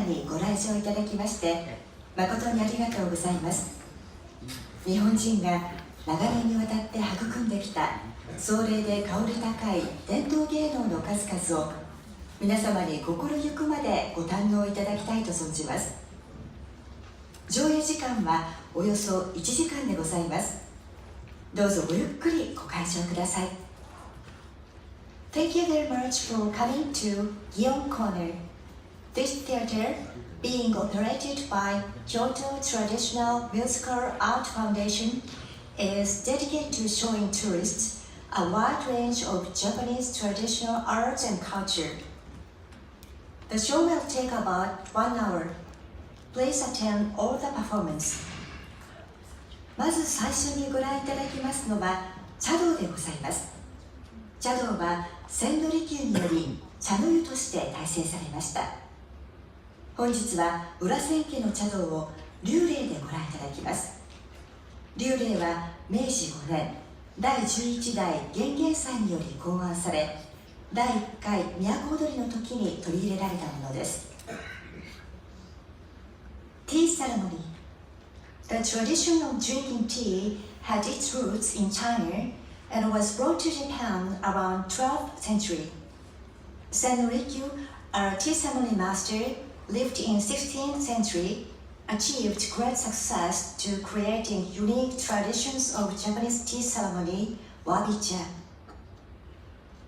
にご来場いただきまして誠にありがとうございます。日本人が長年にわたって育んできた壮麗で香り高い伝統芸能の数々を皆様に心ゆくまでご堪能いただきたいと存じます。上映時間はおよそ1時間でございます。どうぞごゆっくりご鑑賞ください。Thank you very much for coming to Gion Corner. This theater, being operated by Kyoto Traditional Musical Art Foundation, is dedicated to showing tourists a wide range of Japanese traditional arts and culture. The show will take about 1 hour. Please attend all the performance. まず最初にご覧いただきますのは茶道でございます。茶道は千利休により茶の湯として大成されました。本日は裏千家の茶道を立礼でご覧いただきます。立礼は明治5年第11代玄々祭により考案され、第1回都踊りの時に取り入れられたものです。Tea ceremony. The tradition of drinking tea had its roots in China and was brought to Japan around 12th century. Sen Rikyu, a tea ceremony master, lived in 16th century, achieved great success to creating unique traditions of Japanese tea ceremony, wabi-cha.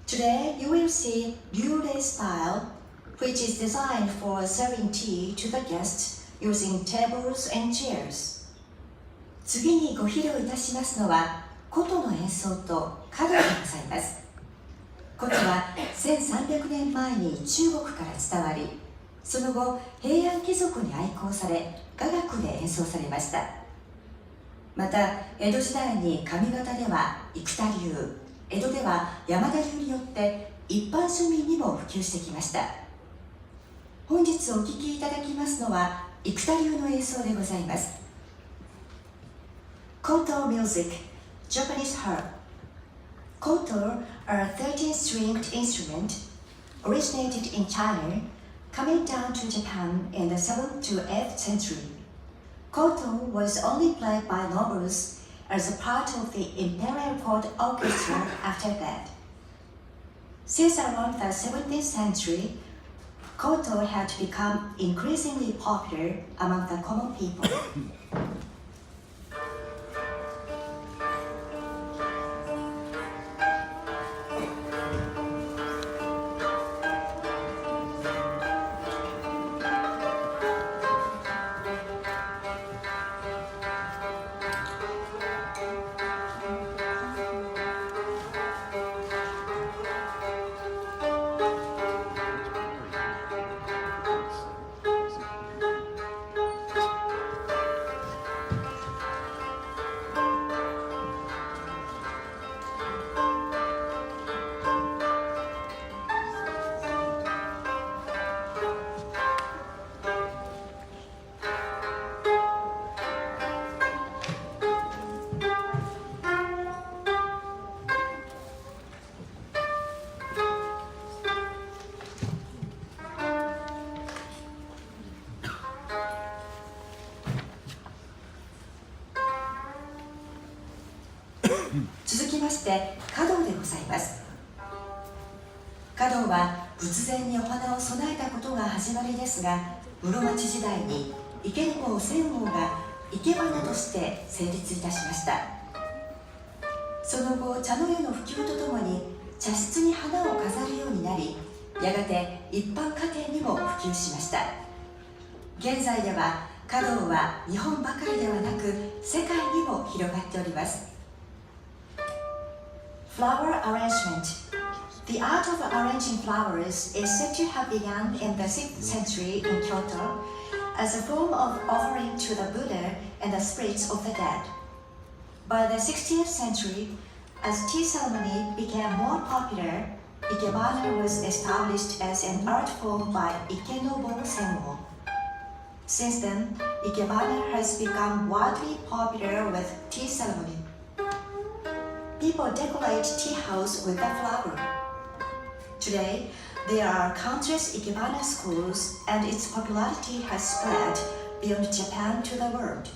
Today, you will see Ryurei style, which is designed for serving tea to the guests using tables and chairs. 次にご披露いたしますのは、琴の演奏と華道でございます。琴は1300年前に中国から伝わり、その後、平安貴族に愛好され、雅楽で演奏されました。また、江戸時代に上方では生田流、江戸では山田流によって一般庶民にも普及してきました。本日お聴きいただきますのは生田流の演奏でございます。Koto music, Japanese harp. Koto, a 13-stringed instrument, originated in China, coming down to Japan in the 7th to 8th century. Koto was only played by nobles as a part of the imperial court orchestra after that. Since around the 17th century, Koto had become increasingly popular among the common people. 続きまして華道でございます。華道は仏前にお花を供えたことが始まりですが、室町時代に池坊千王が生け花として成立いたしました。その後、茶の湯の普及とともに茶室に花を飾るようになり、やがて一般家庭にも普及しました。現在では華道は日本ばかりではなく世界にも広がっております。Flower arrangement. The art of arranging flowers is said to have begun in the 6th century in Kyoto as a form of offering to the Buddha and the spirits of the dead. By the 16th century, as tea ceremony became more popular, Ikebana was established as an art form by Ikenobo Senwo. Since then, Ikebana has become widely popular with tea ceremony. People decorate tea house with a flower. Today, There are countless Ikebana schools, and its popularity has spread beyond Japan to the world.